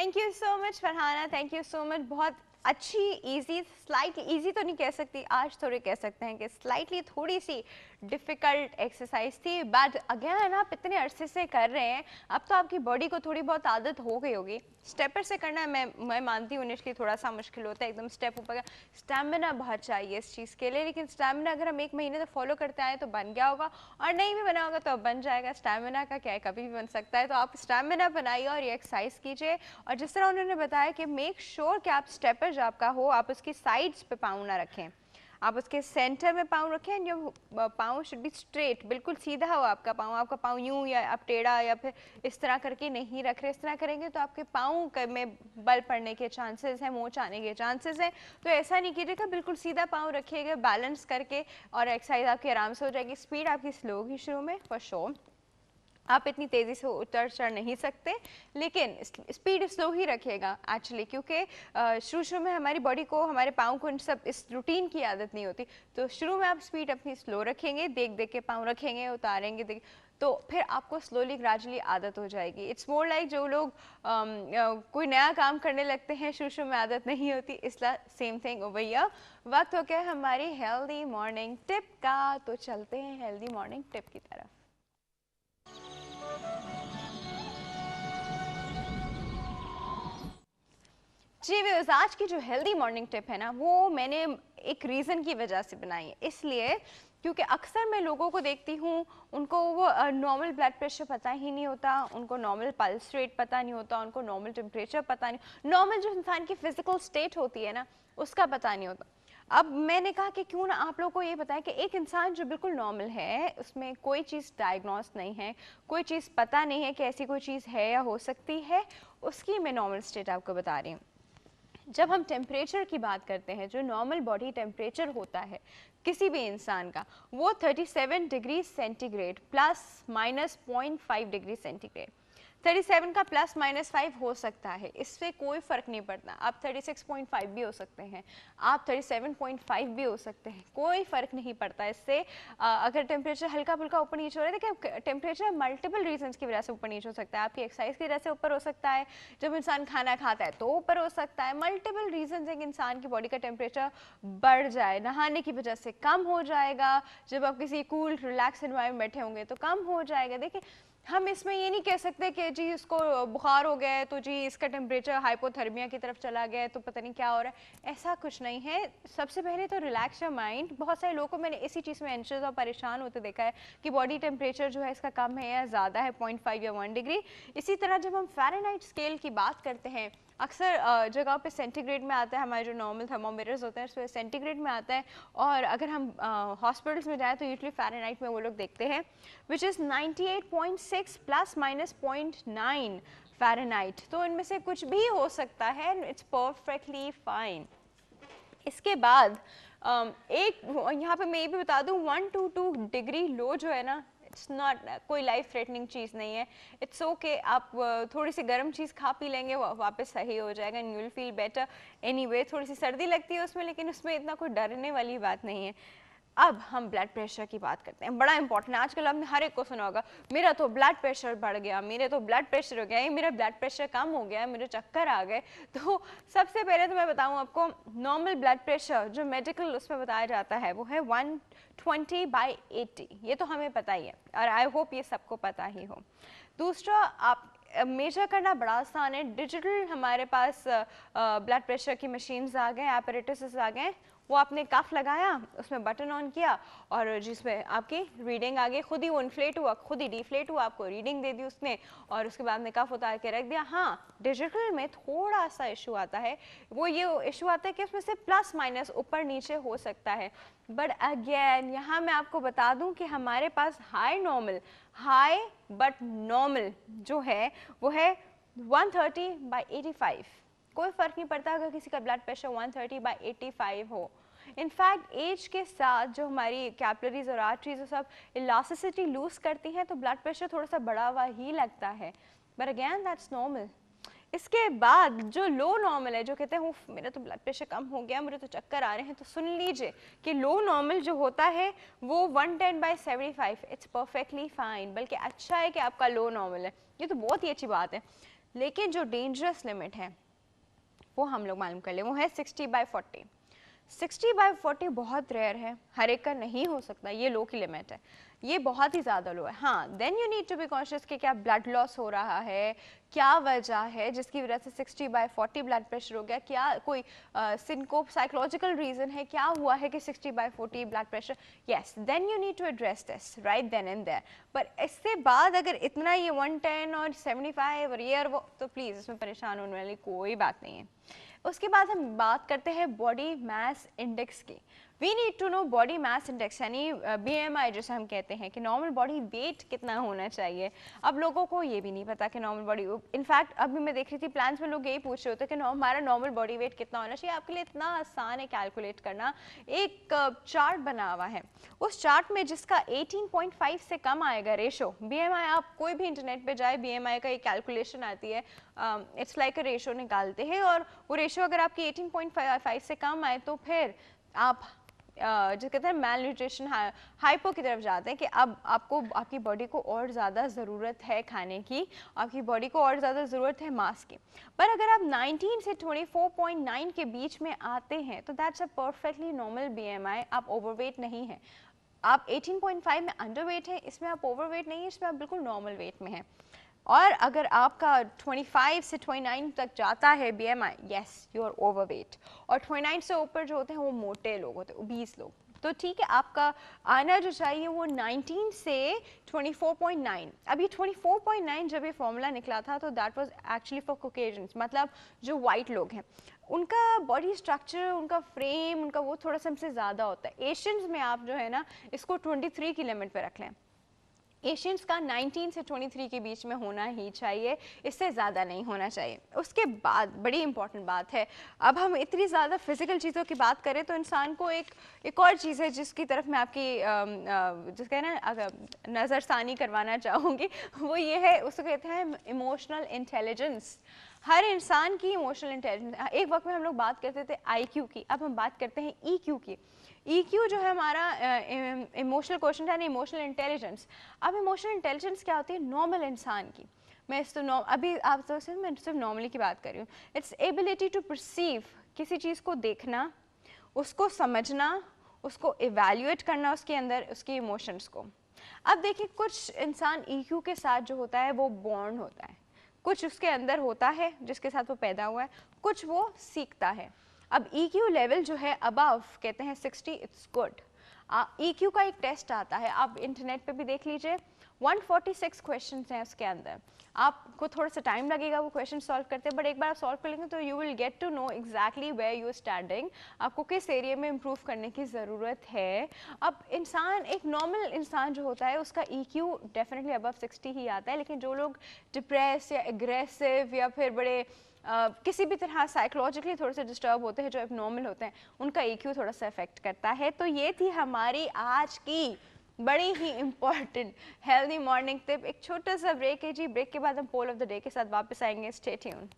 Thank you so much Farhana, thank you so much. बहुत अच्छी, easy, slightly easy तो नहीं कह सकती, आज थोड़े कह सकते हैं कि स्लाइटली थोड़ी सी डिफ़िकल्ट एक्सरसाइज थी, बट अगेन आप इतने अरसे से कर रहे हैं, अब तो आपकी बॉडी को थोड़ी बहुत आदत हो गई होगी। स्टेपर से करना मैं मानती हूँ इनिशियली थोड़ा सा मुश्किल होता है, एकदम स्टेप ऊपर का। स्टैमिना बहुत चाहिए इस चीज़ के लिए, लेकिन स्टैमिना अगर हम 1 महीने तक फॉलो करते आए तो बन गया होगा, और नहीं भी बना होगा तो अब बन जाएगा। स्टैमिना का क्या है, कभी भी बन सकता है। तो आप स्टैमिना बनाइए और ये एक्सरसाइज कीजिए। और जिस तरह उन्होंने बताया कि मेक श्योर कि आप स्टेपर जो आपका हो, आप उसकी साइड्स पे पाँव ना रखें, आप उसके सेंटर में पाँव रखें, एंड जो पाँव शुड बी स्ट्रेट, बिल्कुल सीधा हो आपका पाँव यूं या आप टेढ़ा या फिर इस तरह करके नहीं रख रहे। इस तरह करेंगे तो आपके पाँव में बल पड़ने के चांसेस हैं, मोच आने के चांसेस हैं। तो ऐसा नहीं कीजिएगा, बिल्कुल सीधा पाँव रखिएगा बैलेंस करके, और एक्सरसाइज आपकी आराम से हो जाएगी। स्पीड आपकी स्लो होगी शुरू में फॉर श्योर, आप इतनी तेज़ी से उतर चढ़ नहीं सकते, लेकिन स्पीड स्लो ही रखिएगा एक्चुअली, क्योंकि शुरू में हमारी बॉडी को, हमारे पाँव को इस रूटीन की आदत नहीं होती। तो शुरू में आप स्पीड अपनी स्लो रखेंगे, देख देख के पाँव रखेंगे, उतारेंगे, देख, तो फिर आपको स्लोली ग्रेजुअली आदत हो जाएगी। इट्स मोर लाइक जो लोग कोई नया काम करने लगते हैं, शुरू में आदत नहीं होती, इसलिए सेम थिंग ओवर हियर। वक्त हो गया हमारी हेल्दी मॉर्निंग टिप का, तो चलते हैं हेल्दी मॉर्निंग टिप की तरफ। जी व्यूअर्स, आज की जो हेल्दी मॉर्निंग टिप है ना, वो मैंने एक रीज़न की वजह से बनाई है। इसलिए क्योंकि अक्सर मैं लोगों को देखती हूँ, उनको वो नॉर्मल ब्लड प्रेशर पता ही नहीं होता, उनको नॉर्मल पल्स रेट पता नहीं होता, उनको नॉर्मल टेम्परेचर पता नहीं, नॉर्मल जो इंसान की फिजिकल स्टेट होती है ना, उसका पता नहीं होता। अब मैंने कहा कि क्यों ना आप लोगों को ये बताएं कि एक इंसान जो बिल्कुल नॉर्मल है, उसमें कोई चीज़ डायग्नोस नहीं है, कोई चीज़ पता नहीं है कि ऐसी कोई चीज़ है या हो सकती है, उसकी मैं नॉर्मल स्टेट आपको बता रही हूँ। जब हम टेम्परेचर की बात करते हैं, जो नॉर्मल बॉडी टेम्परेचर होता है किसी भी इंसान का, वो 37 degree centigrade plus minus 0.5 degree centigrade. 37 का प्लस माइनस 5 हो सकता है, इससे कोई फ़र्क नहीं पड़ता। आप 36.5 भी हो सकते हैं, आप 37.5 भी हो सकते हैं, कोई फ़र्क नहीं पड़ता इससे। अगर टेम्परेचर हल्का फुल्का ऊपर नीचे हो रहा है, देखिए टेम्परेचर मल्टीपल रीजंस की वजह से ऊपर नीचे हो सकता है। आपकी एक्सरसाइज की वजह से ऊपर हो सकता है, जब इंसान खाना खाता है तो ऊपर हो सकता है। मल्टीपल रीजंस है कि इंसान की बॉडी का टेम्परेचर बढ़ जाए, नहाने की वजह से कम हो जाएगा, जब आप किसी कूल रिलैक्स एनवायरनमेंट में बैठे होंगे तो कम हो जाएगा। देखिए, हम इसमें ये नहीं कह सकते कि जी इसको बुखार हो गया है तो जी इसका टेम्परेचर हाइपोथर्मिया की तरफ चला गया है तो पता नहीं क्या हो रहा है, ऐसा कुछ नहीं है। सबसे पहले तो रिलैक्स योर माइंड। बहुत सारे लोगों को मैंने इसी चीज़ में एंशियस और परेशान होते देखा है कि बॉडी टेम्परेचर जो है इसका कम है या ज़्यादा है, 0.5 या 1 डिग्री। इसी तरह जब हम फ़ारेनहाइट स्केल की बात करते हैं, अक्सर जगह पे सेंटीग्रेड में आता है, हमारे जो नॉर्मल थर्मोमीटर्स होते हैं उसमें सेंटीग्रेड में आता है, और अगर हम हॉस्पिटल्स में जाएँ तो यूजली फ़ारेनहाइट में वो लोग देखते हैं, which is 98.6 plus minus 0.9 Fahrenheit. तो इनमें से कुछ भी हो सकता है, इट्स परफेक्टली फाइन। इसके बाद एक यहाँ पे मैं ये भी बता दूँ, 1 to 2 डिग्री लो जो है ना, इट्स नॉट कोई लाइफ थ्रेटनिंग चीज़ नहीं है। इट्स ओके, आप थोड़ी सी गर्म चीज़ खा पी लेंगे, वापस सही हो जाएगा, and you will feel better anyway. थोड़ी सी सर्दी लगती है उसमें, लेकिन उसमें इतना कोई डरने वाली बात नहीं है। अब हम ब्लड प्रेशर की बात करते हैं, बड़ा इंपॉर्टेंट है। आजकल आपने हर एक को सुना होगा, मेरा तो ब्लड प्रेशर बढ़ गया, मेरे तो ब्लड प्रेशर हो गया, मेरा ब्लड प्रेशर कम हो गया, मेरे चक्कर आ गए। तो सबसे पहले तो मैं बताऊं आपको, नॉर्मल ब्लड प्रेशर जो मेडिकल उसमें बताया जाता है वो है 120/80, ये तो हमें पता ही है, और आई होप ये सबको पता ही हो। दूसरा, आप मेजर करना बड़ा आसान है। डिजिटल हमारे पास ब्लड प्रेशर की मशीन्स आ गए, एपरेटसेस आ गए, वो आपने कफ लगाया, उसमें बटन ऑन किया, और जिसमें आपकी रीडिंग आ गई, खुद ही वो इन्फ्लेट हुआ, खुद ही डिफ्लेट हुआ, आपको रीडिंग दे दी उसने, और उसके बाद में कफ उतार के रख दिया। हाँ, डिजिटल में थोड़ा सा इशू आता है, वो ये इशू आता है कि उसमें से प्लस माइनस ऊपर नीचे हो सकता है, बट अगेन यहाँ मैं आपको बता दूं कि हमारे पास हाई बट नॉर्मल जो है वो है 130/85। कोई फ़र्क नहीं पड़ता अगर किसी का ब्लड प्रेशर 130/85 हो। इनफैक्ट एज के साथ जो हमारी कैपिलरीज और आर्टरीज सब इलास्टिसिटी लूज करती हैं, तो ब्लड प्रेशर थोड़ा सा बढ़ा हुआ ही लगता है, बट अगेन दैट्स नॉर्मल। इसके बाद जो लो नॉर्मल है, जो कहते हैं मेरा तो ब्लड प्रेशर कम हो गया, मुझे तो चक्कर आ रहे हैं, तो सुन लीजिए कि लो नॉर्मल जो होता है वो 110/75, इट्स परफेक्टली फाइन। बल्कि अच्छा है कि आपका लो नॉर्मल है, ये तो बहुत ही अच्छी बात है। लेकिन जो डेंजरस लिमिट है वो हम लोग मालूम कर ले, वो है 60/40। 60/40 बहुत रेयर है, हर एक का नहीं हो सकता, ये लो की लिमिट है, ये बहुत ही ज़्यादा लो है। हाँ, then you need to be conscious कि क्या ब्लड लॉस हो रहा है, क्या वजह है जिसकी वजह से 60/40 ब्लड प्रेशर हो गया, क्या कोई सिंकोप साइकोलॉजिकल रीज़न है, क्या हुआ है कि 60/40 blood pressure, yes, then you need to address this right then and there. पर इससे बाद अगर इतना ये 110 और 75 और ये और वो, तो प्लीज़ इसमें परेशान होने वाली कोई बात नहीं है। उसके बाद हम बात करते हैं बॉडी मास इंडेक्स की। We need to know body mass index, यानी BMI जिसे हम कहते हैं कि नॉर्मल बॉडी वेट कितना होना चाहिए। अब लोगों को ये भी नहीं पता कि नॉर्मल बॉडी, इनफैक्ट अभी मैं देख रही थी प्लान्स में लोग यही पूछ रहे होते कि हमारा नॉर्मल बॉडी वेट कितना होना चाहिए। आपके लिए इतना आसान है कैलकुलेट करना, एक चार्ट बना हुआ है, उस चार्ट में जिसका 18.5 से कम आएगा रेशो, BMI, आप कोई भी इंटरनेट पे जाए BMI का एक कैलकुलेशन आती है, इट्स लाइक अ रेशो निकालते हैं, और वो रेशो अगर आपकी 18.5 से कम आए तो फिर आप जो कहते हैं मैल न्यूट्रिशन, हाइपो की तरफ जाते हैं कि अब आपको आपकी बॉडी को और ज़्यादा ज़रूरत है खाने की, आपकी बॉडी को और ज़्यादा ज़रूरत है मास की। पर अगर आप 19 से 24.9 के बीच में आते हैं तो that's a perfectly normal BMI, आप ओवरवेट नहीं है। आप 18.5 में अंडरवेट है, इसमें आप ओवरवेट नहीं है, इसमें आप बिल्कुल नॉर्मल वेट में हैं। और अगर आपका 25 से 29 तक जाता है BMI, yes you are overweight, और 29 से ऊपर जो होते हैं वो मोटे लोग होते हैं, ओबीस लोग। तो ठीक है, आपका आना जो चाहिए वो 19 से 24.9। अभी 24.9 जब ये फॉर्मूला निकला था तो दैट वाज एक्चुअली फॉर कॉकेशियंस, मतलब जो वाइट लोग हैं, उनका बॉडी स्ट्रक्चर, उनका फ्रेम, उनका वो थोड़ा सा हमसे ज़्यादा होता है। एशियंस में आप जो है ना इसको 23 की लिमिट पे रख लें, एशियंस का 19 से 23 के बीच में होना ही चाहिए, इससे ज़्यादा नहीं होना चाहिए। उसके बाद बड़ी इंपॉर्टेंट बात है, अब हम इतनी ज़्यादा फिजिकल चीज़ों की बात करें तो इंसान को एक और चीज़ है जिसकी तरफ मैं आपकी जिसका ना नज़रसानी करवाना चाहूँगी, वो ये है, उसको कहते हैं इमोशनल इंटेलिजेंस। हर इंसान की इमोशनल इंटेलिजेंस, एक वक्त में हम लोग बात करते थे IQ की, अब हम बात करते हैं EQ की। EQ जो है हमारा इमोशनल क्वेश्चन है, इमोशनल इंटेलिजेंस। अब इमोशनल इंटेलिजेंस क्या होती है नॉर्मल इंसान की, मैं इस तो अभी आप तो मैं सिर्फ नॉर्मली की बात कर रही हूँ। इट्स एबिलिटी टू परसीव, किसी चीज़ को देखना, उसको समझना, उसको इवेल्युएट करना, उसके अंदर उसके इमोशंस को। अब देखिए, कुछ इंसान EQ के साथ जो होता है वो बॉर्न होता है, कुछ उसके अंदर होता है जिसके साथ वो पैदा हुआ है, कुछ वो सीखता है। अब EQ लेवल जो है अबव कहते हैं 60, इट्स गुड। EQ का एक टेस्ट आता है, आप इंटरनेट पे भी देख लीजिए, 146 क्वेश्चंस हैं उसके अंदर। आपको थोड़ा सा टाइम लगेगा वो क्वेश्चन सॉल्व करते हैं, बट एक बार आप सॉल्व कर लेंगे तो you will get to know exactly where you standing, आपको किस एरिया में इम्प्रूव करने की ज़रूरत है। अब इंसान, एक नॉर्मल इंसान जो होता है उसका EQ डेफिनेटली अबव 60 ही आता है, लेकिन जो लोग डिप्रेस या एग्रेसिव या फिर बड़े किसी भी तरह साइकोलॉजिकली थोड़े से डिस्टर्ब होते हैं, जो एबनॉर्मल होते हैं, उनका EQ थोड़ा सा इफेक्ट करता है। तो ये थी हमारी आज की बड़ी ही इंपॉर्टेंट हेल्दी मॉर्निंग टिप। एक छोटा सा ब्रेक है जी, ब्रेक के बाद हम पोल ऑफ द डे के साथ वापस आएंगे। Stay tuned.